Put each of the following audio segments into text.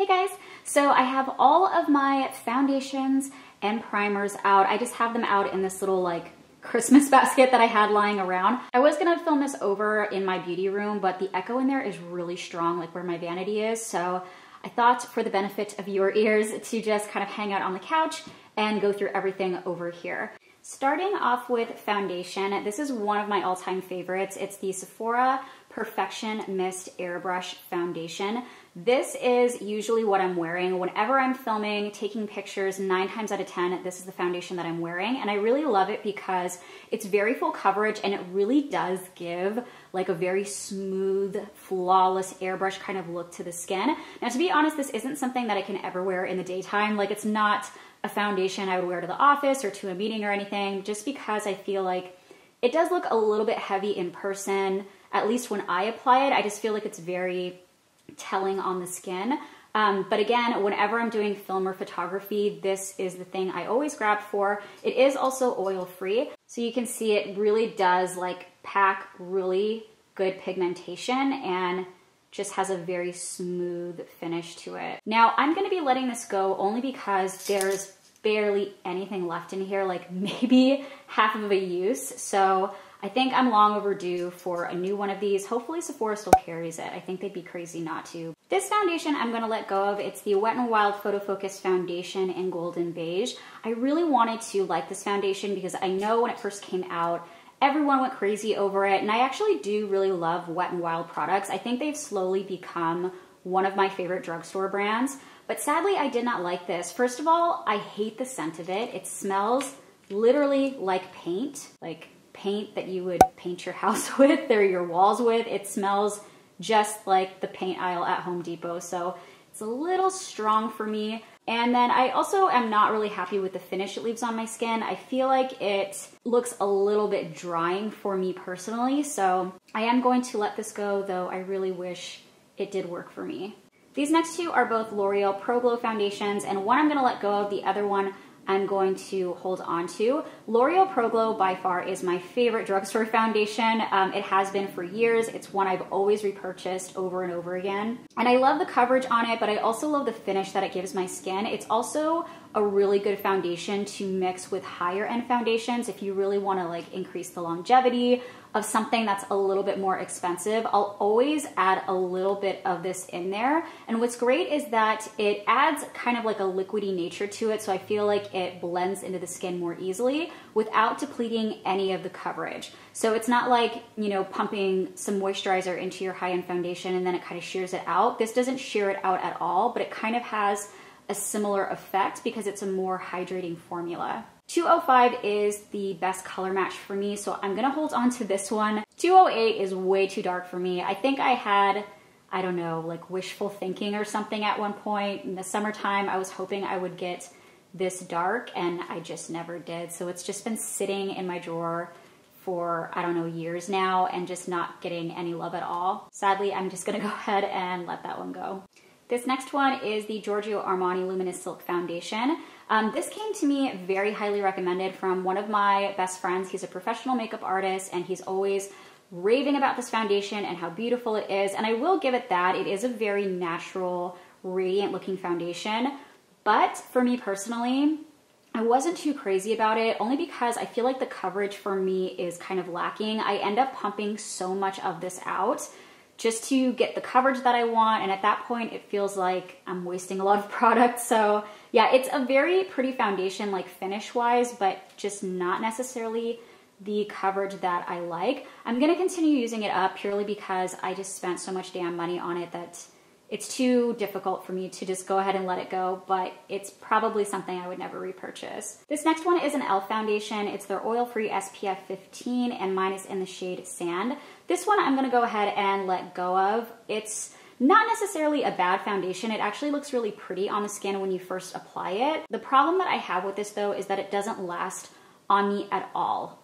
Hey guys, so I have all of my foundations and primers out. I just have them out in this little like Christmas basket that I had lying around. I was gonna film this over in my beauty room, but the echo in there is really strong, like where my vanity is. So I thought for the benefit of your ears to just kind of hang out on the couch and go through everything over here. Starting off with foundation, this is one of my all-time favorites. It's the Sephora Perfection Mist Airbrush Foundation. This is usually what I'm wearing whenever I'm filming, taking pictures. 9 times out of 10, this is the foundation that I'm wearing. And I really love it because it's very full coverage and it really does give like a very smooth, flawless airbrush kind of look to the skin. Now, to be honest, this isn't something that I can ever wear in the daytime. Like, it's not a foundation I would wear to the office or to a meeting or anything, just because I feel like it does look a little bit heavy in person. At least when I apply it, I just feel like it's very telling on the skin. But again, whenever I'm doing film or photography, this is the thing I always grab for. It is also oil-free, so you can see it really does like pack really good pigmentation and just has a very smooth finish to it. Now, I'm gonna be letting this go only because there's barely anything left in here, like maybe half of a use. So I think I'm long overdue for a new one of these. Hopefully Sephora still carries it. I think they'd be crazy not to. This foundation I'm gonna let go of. It's the Wet n Wild Photo Focus Foundation in Golden Beige. I really wanted to like this foundation because I know when it first came out, everyone went crazy over it. And I actually do really love Wet n Wild products. I think they've slowly become one of my favorite drugstore brands. But sadly, I did not like this. First of all, I hate the scent of it. It smells literally like paint that you would paint your house with or your walls with. It smells just like the paint aisle at Home Depot. So it's a little strong for me. And then I also am not really happy with the finish it leaves on my skin. I feel like it looks a little bit drying for me personally. So I am going to let this go, though I really wish it did work for me. These next two are both L'Oreal Pro Glow foundations, and one I'm gonna let go of, the other one I'm going to hold on to. L'Oreal Pro Glow by far is my favorite drugstore foundation. It has been for years. It's one I've always repurchased over and over again. And I love the coverage on it, but I also love the finish that it gives my skin. It's also a really good foundation to mix with higher end foundations if you really wanna like increase the longevity of something that's a little bit more expensive. I'll always add a little bit of this in there. And what's great is that it adds kind of like a liquidy nature to it, so I feel like it blends into the skin more easily without depleting any of the coverage. So it's not like, you know, pumping some moisturizer into your high-end foundation and then it kind of shears it out. This doesn't shear it out at all, but it kind of has a similar effect because it's a more hydrating formula. 205 is the best color match for me, so I'm gonna hold on to this one. 208 is way too dark for me. I think I had, I don't know, like wishful thinking or something at one point. In the summertime, I was hoping I would get this dark and I just never did. So it's just been sitting in my drawer for, I don't know, years now and just not getting any love at all. Sadly, I'm just gonna go ahead and let that one go. This next one is the Giorgio Armani Luminous Silk Foundation. This came to me very highly recommended from one of my best friends. He's a professional makeup artist and he's always raving about this foundation and how beautiful it is. And I will give it that. It is a very natural, radiant looking foundation. But for me personally, I wasn't too crazy about it only because I feel like the coverage for me is kind of lacking. I end up pumping so much of this out just to get the coverage that I want. And at that point, it feels like I'm wasting a lot of product. So yeah, it's a very pretty foundation, like finish wise, but just not necessarily the coverage that I like. I'm gonna continue using it up purely because I just spent so much damn money on it that it's too difficult for me to just go ahead and let it go, but it's probably something I would never repurchase. This next one is an e.l.f. foundation. It's their oil-free SPF 15 and mine is in the shade Sand. This one I'm gonna go ahead and let go of. It's not necessarily a bad foundation. It actually looks really pretty on the skin when you first apply it. The problem that I have with this though is that it doesn't last on me at all.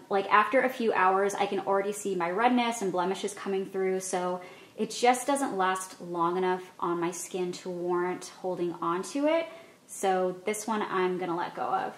Like after a few hours, I can already see my redness and blemishes coming through, so it just doesn't last long enough on my skin to warrant holding on to it. So this one I'm gonna let go of.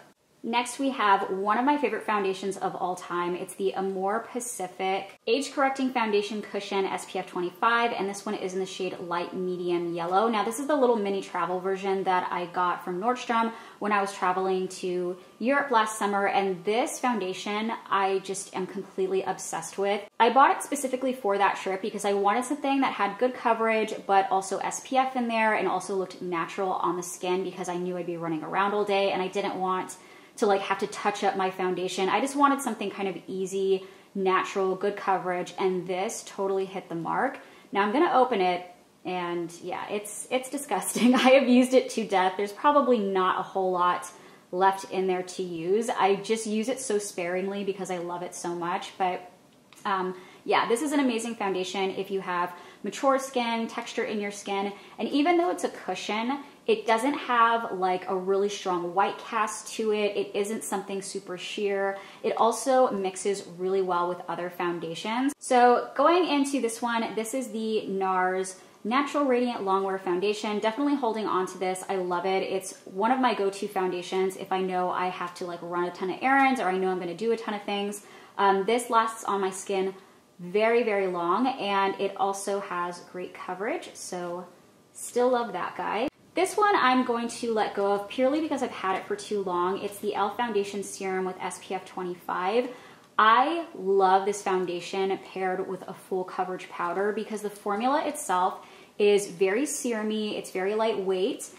Next, we have one of my favorite foundations of all time. It's the Amore Pacific Age Correcting Foundation Cushion SPF 25, and this one is in the shade Light Medium Yellow. Now, this is the little mini travel version that I got from Nordstrom when I was traveling to Europe last summer, and this foundation I just am completely obsessed with. I bought it specifically for that trip because I wanted something that had good coverage, but also SPF in there, and also looked natural on the skin because I knew I'd be running around all day, and I didn't want to like have to touch up my foundation. I just wanted something kind of easy, natural, good coverage, and this totally hit the mark. Now I'm gonna open it, and yeah, it's disgusting. I have used it to death. There's probably not a whole lot left in there to use. I just use it so sparingly because I love it so much, but yeah, this is an amazing foundation if you have mature skin, texture in your skin, and even though it's a cushion, it doesn't have like a really strong white cast to it. It isn't something super sheer. It also mixes really well with other foundations. So going into this one, this is the NARS Natural Radiant Longwear Foundation. Definitely holding on to this. I love it. It's one of my go-to foundations if I know I have to like run a ton of errands or I know I'm gonna do a ton of things. This lasts on my skin very, very long, and it also has great coverage. So still love that guy. This one I'm going to let go of purely because I've had it for too long. It's the e.l.f. Foundation Serum with SPF 25. I love this foundation paired with a full coverage powder because the formula itself is very serumy, it's very lightweight,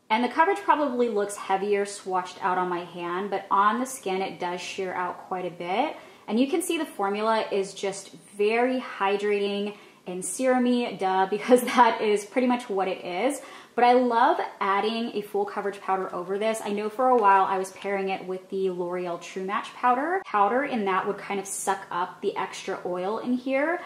and the coverage probably looks heavier swatched out on my hand, but on the skin it does sheer out quite a bit. And you can see the formula is just very hydrating and serumy, duh, because that is pretty much what it is. But I love adding a full coverage powder over this. I know for a while I was pairing it with the L'Oreal True Match powder. And that would kind of suck up the extra oil in here.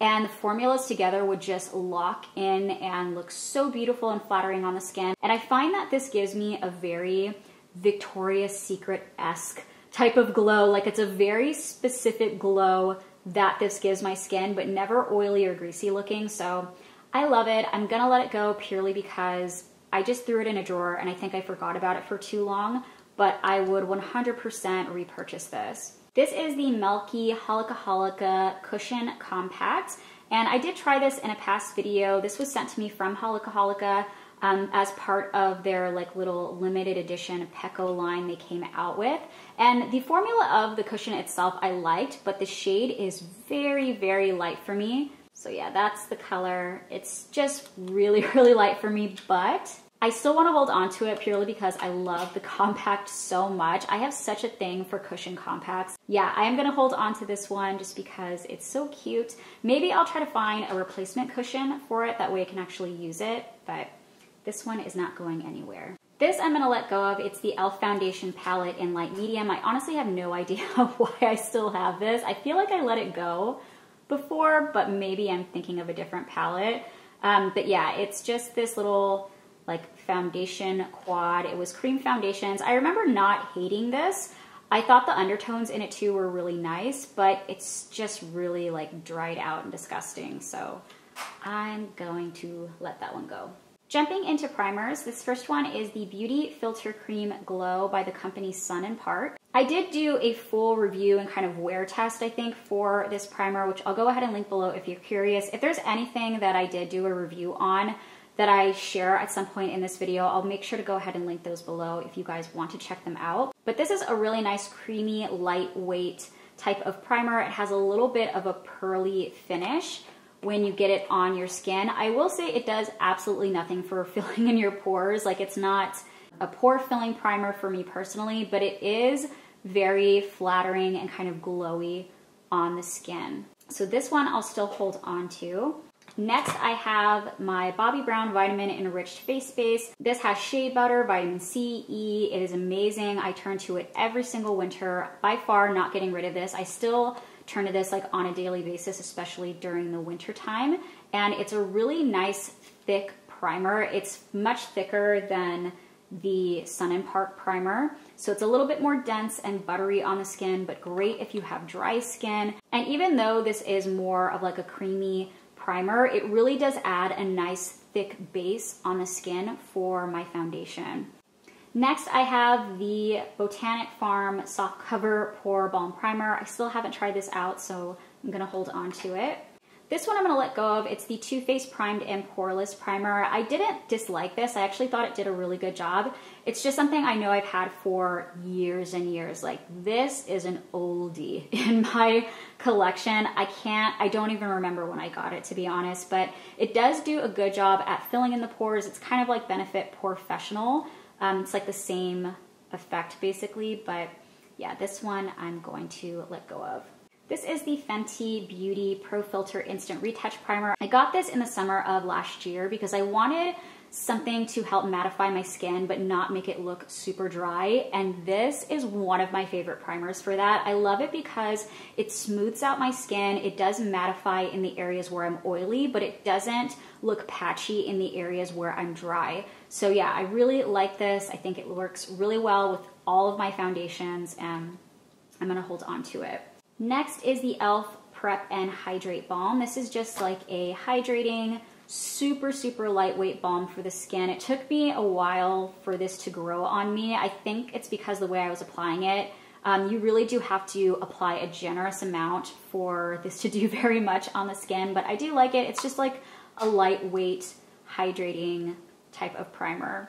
And the formulas together would just lock in and look so beautiful and flattering on the skin. And I find that this gives me a very Victoria's Secret-esque type of glow. Like it's a very specific glow that this gives my skin, but never oily or greasy looking. So I love it. I'm gonna let it go purely because I just threw it in a drawer and I think I forgot about it for too long, but I would 100% repurchase this. This is the Melky Holika Holika Cushion Compact, and I did try this in a past video. This was sent to me from Holika Holika as part of their like little limited edition Pecco line they came out with. And the formula of the cushion itself I liked, but the shade is very, very light for me. So yeah, that's the color. It's just really, really light for me, but I still want to hold on to it purely because I love the compact so much. I have such a thing for cushion compacts. Yeah, I am going to hold on to this one just because it's so cute. Maybe I'll try to find a replacement cushion for it. That way I can actually use it, but this one is not going anywhere. This I'm gonna let go of. It's the e.l.f. Foundation Palette in Light Medium. I honestly have no idea why I still have this. I feel like I let it go before, but maybe I'm thinking of a different palette. But yeah, it's just this little like foundation quad. It was cream foundations. I remember not hating this. I thought the undertones in it too were really nice, but it's just really like dried out and disgusting. So I'm going to let that one go. Jumping into primers, this first one is the Beauty Filter Cream Glow by the company Sun & Park. I did do a full review and kind of wear test, I think, for this primer, which I'll go ahead and link below if you're curious. If there's anything that I did do a review on that I share at some point in this video, I'll make sure to go ahead and link those below if you guys want to check them out. But this is a really nice, creamy, lightweight type of primer. It has a little bit of a pearly finish when you get it on your skin. I will say it does absolutely nothing for filling in your pores. Like it's not a pore filling primer for me personally, but it is very flattering and kind of glowy on the skin. So this one I'll still hold on to. Next, I have my Bobbi Brown Vitamin Enriched Face Base. This has shea butter, vitamin C, E. It is amazing. I turn to it every single winter. By far not getting rid of this. I still turn to this like on a daily basis, especially during the winter time. And it's a really nice thick primer. It's much thicker than the Sun & Park primer. So it's a little bit more dense and buttery on the skin, but great if you have dry skin. And even though this is more of like a creamy primer, it really does add a nice thick base on the skin for my foundation. Next, I have the Botanic Farm Soft Cover Pore Balm Primer. I still haven't tried this out, so I'm gonna hold on to it. This one I'm gonna let go of. It's the Too Faced Primed and Poreless Primer. I didn't dislike this. I actually thought it did a really good job. It's just something I know I've had for years and years. Like, this is an oldie in my collection. I don't even remember when I got it, to be honest, but it does do a good job at filling in the pores. It's kind of like Benefit Porefessional. It's like the same effect basically, but yeah, this one I'm going to let go of. This is the Fenty Beauty Pro Filter Instant Retouch Primer. I got this in the summer of last year because I wanted something to help mattify my skin but not make it look super dry, and this is one of my favorite primers for that. I love it because it smooths out my skin. It does mattify in the areas where I'm oily, but it doesn't look patchy in the areas where I'm dry. So yeah, I really like this. I think it works really well with all of my foundations, and I'm gonna hold on to it. Next is the e.l.f. Prep and Hydrate Balm. This is just like a hydrating, super, super lightweight balm for the skin. It took me a while for this to grow on me. I think it's because the way I was applying it. You really do have to apply a generous amount for this to do very much on the skin, but I do like it. It's just like a lightweight, hydrating type of primer.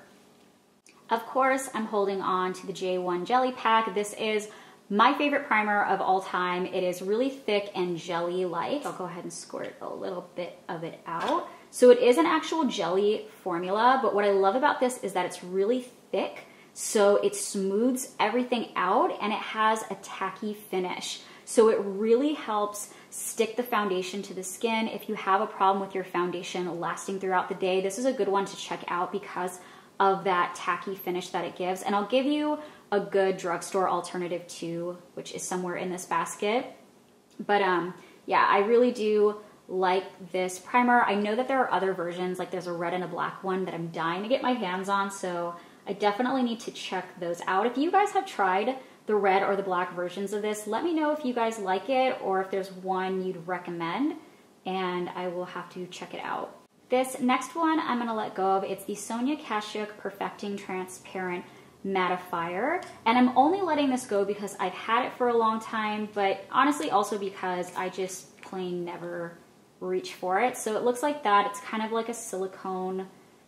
Of course, I'm holding on to the J1 Jelly Pack. This is my favorite primer of all time. It is really thick and jelly-like. I'll go ahead and squirt a little bit of it out. So it is an actual jelly formula, but what I love about this is that it's really thick, so it smooths everything out and it has a tacky finish. So it really helps stick the foundation to the skin. If you have a problem with your foundation lasting throughout the day, this is a good one to check out because of that tacky finish that it gives. And I'll give you a good drugstore alternative too, which is somewhere in this basket. But yeah, I really do like this primer. I know that there are other versions, like there's a red and a black one that I'm dying to get my hands on, so I definitely need to check those out. If you guys have tried the red or the black versions of this, let me know if you guys like it or if there's one you'd recommend, and I will have to check it out. This next one I'm gonna let go of. It's the Sonia Kashuk Perfecting Transparent Mattifier, and I'm only letting this go because I've had it for a long time, but honestly also because I just plain never reach for it. So it looks like that. It's kind of like a silicone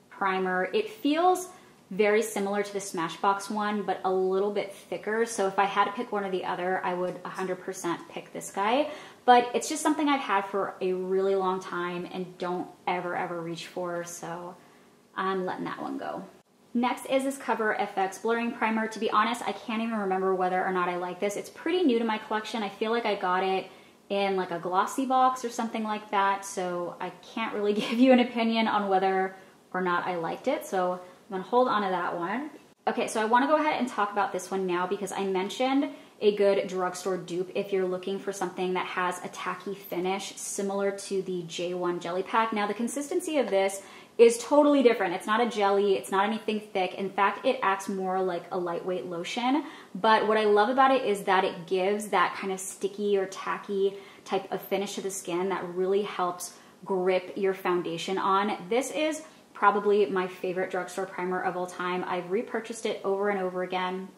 primer. It feels very similar to the Smashbox one, but a little bit thicker. So if I had to pick one or the other, I would 100% pick this guy. But it's just something I've had for a really long time and don't ever reach for, so I'm letting that one go. Next is this Cover FX Blurring Primer. To be honest, I can't even remember whether or not I like this. It's pretty new to my collection. I feel like I got it in like a glossy box or something like that, so I can't really give you an opinion on whether or not I liked it, so I'm gonna hold on to that one. Okay, so I wanna go ahead and talk about this one now because I mentioned a good drugstore dupe if you're looking for something that has a tacky finish similar to the J1 Jelly Pack. Now the consistency of this is totally different. It's not a jelly, it's not anything thick. In fact, it acts more like a lightweight lotion. But what I love about it is that it gives that kind of sticky or tacky type of finish to the skin that really helps grip your foundation on. This is probably my favorite drugstore primer of all time. I've repurchased it over and over again,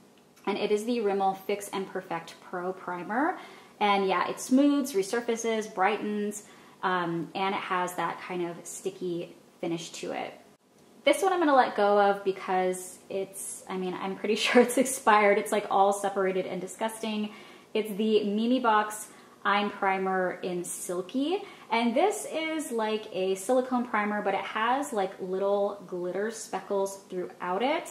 and it is the Rimmel Fix and Perfect Pro Primer. And yeah, it smooths, resurfaces, brightens, and it has that kind of sticky finish to it. This one I'm gonna let go of because I'm pretty sure it's expired. It's like all separated and disgusting. It's the Mimi Box Eye Primer in Silky. And this is like a silicone primer, but it has like little glitter speckles throughout it,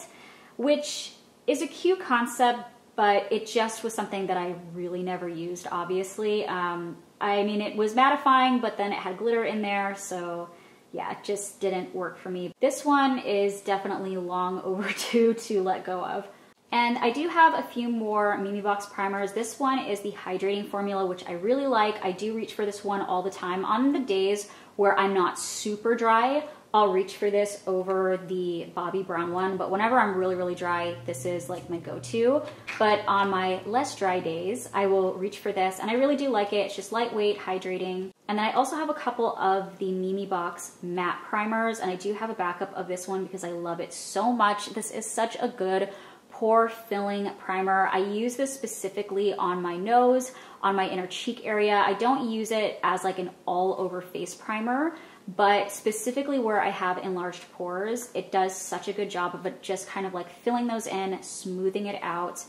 which is a cute concept, but it just was something that I really never used, obviously. It was mattifying, but then it had glitter in there, so yeah, it just didn't work for me. This one is definitely long overdue to let go of. And I do have a few more Mimi Box primers. This one is the hydrating formula, which I really like. I do reach for this one all the time. On the days where I'm not super dry, I'll reach for this over the Bobbi Brown one, but whenever I'm really, really dry, this is like my go-to. But on my less dry days, I will reach for this, and I really do like it. It's just lightweight, hydrating. And then I also have a couple of the Mimi Box matte primers, and I do have a backup of this one because I love it so much. This is such a good pore filling primer. I use this specifically on my nose, on my inner cheek area. I don't use it as like an all over face primer, but specifically where I have enlarged pores, it does such a good job of it just kind of like filling those in, smoothing it out.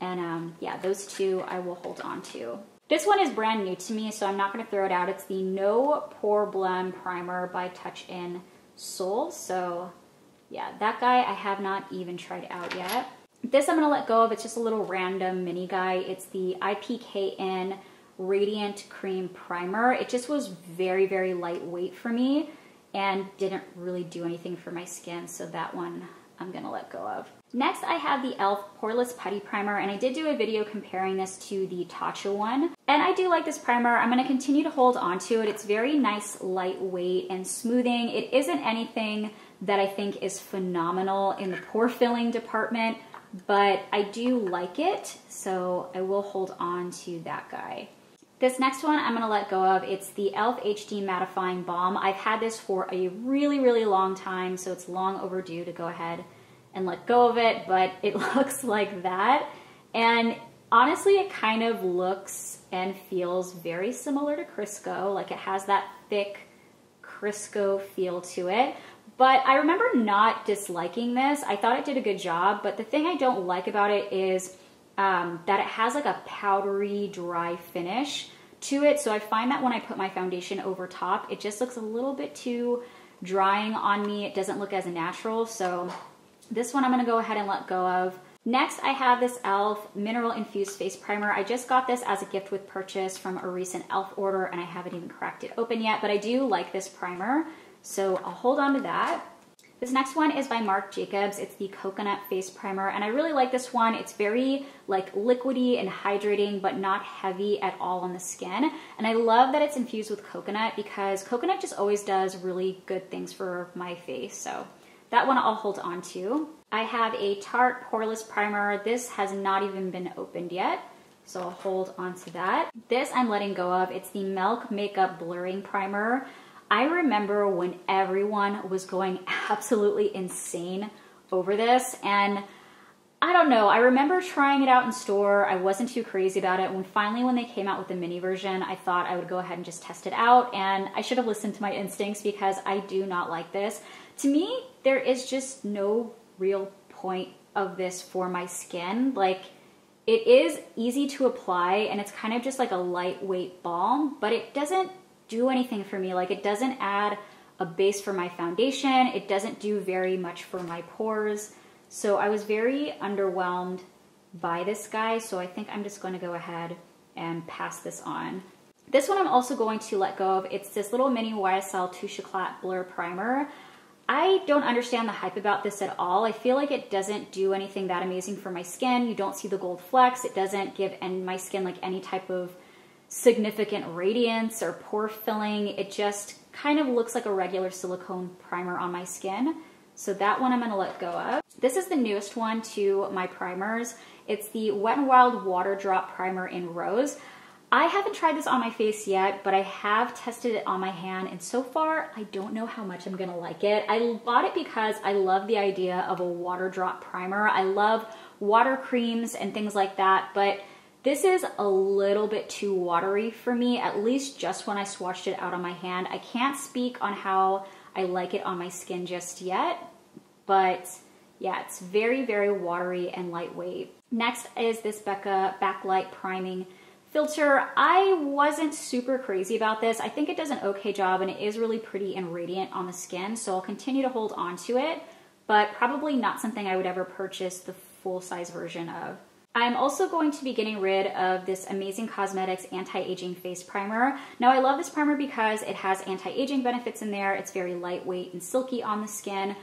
And yeah, those two I will hold on to. This one is brand new to me, so I'm not gonna throw it out. It's the No Pore Blem Primer by Touch in Sol. So yeah, that guy I have not even tried out yet. This I'm gonna let go of. It's just a little random mini guy. It's the IPKN Radiant Cream Primer. It just was very, very lightweight for me and didn't really do anything for my skin, so that one I'm gonna let go of. Next, I have the e.l.f. Poreless Putty Primer, and I did do a video comparing this to the Tatcha one. And I do like this primer. I'm gonna continue to hold on to it. It's very nice, lightweight, and smoothing. It isn't anything that I think is phenomenal in the pore filling department, but I do like it, so I will hold on to that guy. This next one I'm gonna let go of. It's the e.l.f. HD Mattifying Balm. I've had this for a really, really long time, so it's long overdue to go ahead and let go of it, but it looks like that. And honestly, it kind of looks and feels very similar to Crisco. Like, it has that thick Crisco feel to it. But I remember not disliking this. I thought it did a good job, but the thing I don't like about it is that it has like a powdery, dry finish to it. So I find that when I put my foundation over top, it just looks a little bit too drying on me. It doesn't look as natural. So this one I'm gonna go ahead and let go of. Next, I have this e.l.f. Mineral Infused Face Primer. I just got this as a gift with purchase from a recent e.l.f. order, and I haven't even cracked it open yet, but I do like this primer, so I'll hold on to that. This next one is by Marc Jacobs. It's the Coconut Face Primer, and I really like this one. It's very like liquidy and hydrating, but not heavy at all on the skin. And I love that it's infused with coconut because coconut just always does really good things for my face, so that one I'll hold on to. I have a Tarte Poreless Primer. This has not even been opened yet, so I'll hold on to that. This I'm letting go of. It's the Milk Makeup Blurring Primer. I remember when everyone was going absolutely insane over this, and I don't know, I remember trying it out in store. I wasn't too crazy about it. When they came out with the mini version, I thought I would go ahead and just test it out, and I should have listened to my instincts because I do not like this. To me, there is just no real point of this for my skin. Like, it is easy to apply, and it's kind of just like a lightweight balm, but it doesn't do anything for me. Like, it doesn't add a base for my foundation. It doesn't do very much for my pores. So I was very underwhelmed by this guy. So I think I'm just going to go ahead and pass this on. This one I'm also going to let go of. It's this little mini YSL Touche Eclat Blur Primer. I don't understand the hype about this at all. I feel like it doesn't do anything that amazing for my skin. You don't see the gold flecks. It doesn't give my skin like any type of significant radiance or pore filling. It just kind of looks like a regular silicone primer on my skin. So that one I'm gonna let go of. This is the newest one to my primers. It's the Wet n Wild Water Drop Primer in Rose. I haven't tried this on my face yet, but I have tested it on my hand, and so far, I don't know how much I'm gonna like it. I bought it because I love the idea of a water drop primer. I love water creams and things like that, but this is a little bit too watery for me, at least just when I swatched it out on my hand. I can't speak on how I like it on my skin just yet, but yeah, it's very, very watery and lightweight. Next is this Becca Backlight Priming Filter. I wasn't super crazy about this. I think it does an okay job, and it is really pretty and radiant on the skin, so I'll continue to hold on to it, but probably not something I would ever purchase the full-size version of. I'm also going to be getting rid of this Amazing Cosmetics Anti-Aging Face Primer. Now, I love this primer because it has anti-aging benefits in there. It's very lightweight and silky on the skin,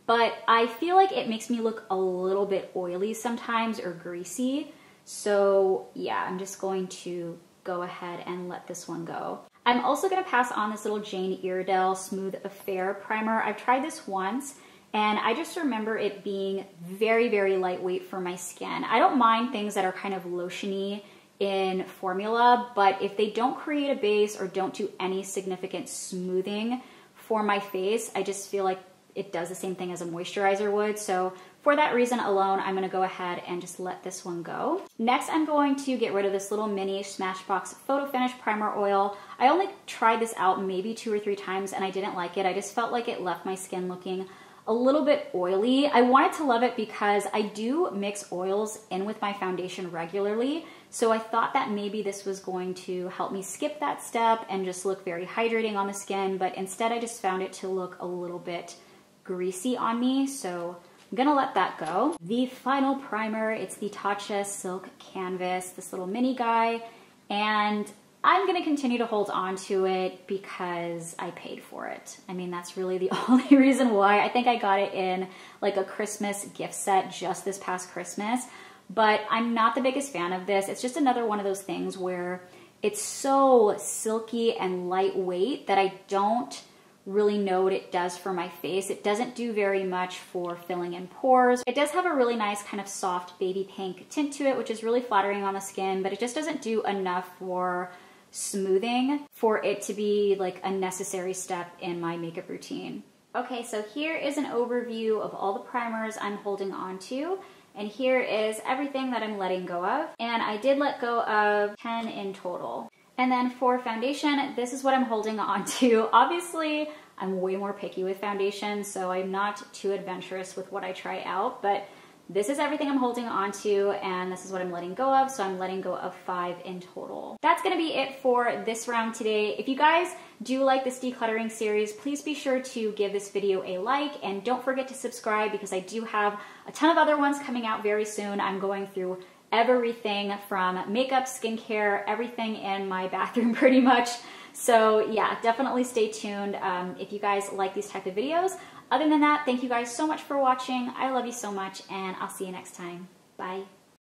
but I feel like it makes me look a little bit oily sometimes or greasy. So yeah, I'm just going to go ahead and let this one go. I'm also gonna pass on this little Jane Iredale Smooth Affair primer. I've tried this once and I just remember it being very, very lightweight for my skin. I don't mind things that are kind of lotiony in formula, but if they don't create a base or don't do any significant smoothing for my face, I just feel like it does the same thing as a moisturizer would. So for that reason alone, I'm gonna go ahead and just let this one go. Next, I'm going to get rid of this little mini Smashbox Photo Finish Primer Oil. I only tried this out maybe 2 or 3 times and I didn't like it. I just felt like it left my skin looking a little bit oily. I wanted to love it because I do mix oils in with my foundation regularly. So I thought that maybe this was going to help me skip that step and just look very hydrating on the skin, but instead I just found it to look a little bit greasy on me. So I'm gonna let that go. The final primer, it's the Tatcha Silk Canvas, this little mini guy, and I'm gonna continue to hold on to it because I paid for it. I mean, that's really the only reason why. I think I got it in like a Christmas gift set just this past Christmas, but I'm not the biggest fan of this. It's just another one of those things where it's so silky and lightweight that I don't really know what it does for my face. It doesn't do very much for filling in pores. It does have a really nice kind of soft baby pink tint to it, which is really flattering on the skin, but it just doesn't do enough for smoothing for it to be like a necessary step in my makeup routine. Okay, so here is an overview of all the primers I'm holding on to, and here is everything that I'm letting go of. And I did let go of 10 in total. And then for foundation, this is what I'm holding on to. Obviously, I'm way more picky with foundation, so I'm not too adventurous with what I try out, but this is everything I'm holding on to, and this is what I'm letting go of, so I'm letting go of 5 in total. That's gonna be it for this round today. If you guys do like this decluttering series, please be sure to give this video a like, and don't forget to subscribe because I do have a ton of other ones coming out very soon. I'm going through everything from makeup, skincare, everything in my bathroom pretty much. So yeah, definitely stay tuned if you guys like these type of videos. Other than that, thank you guys so much for watching. I love you so much, and I'll see you next time. Bye.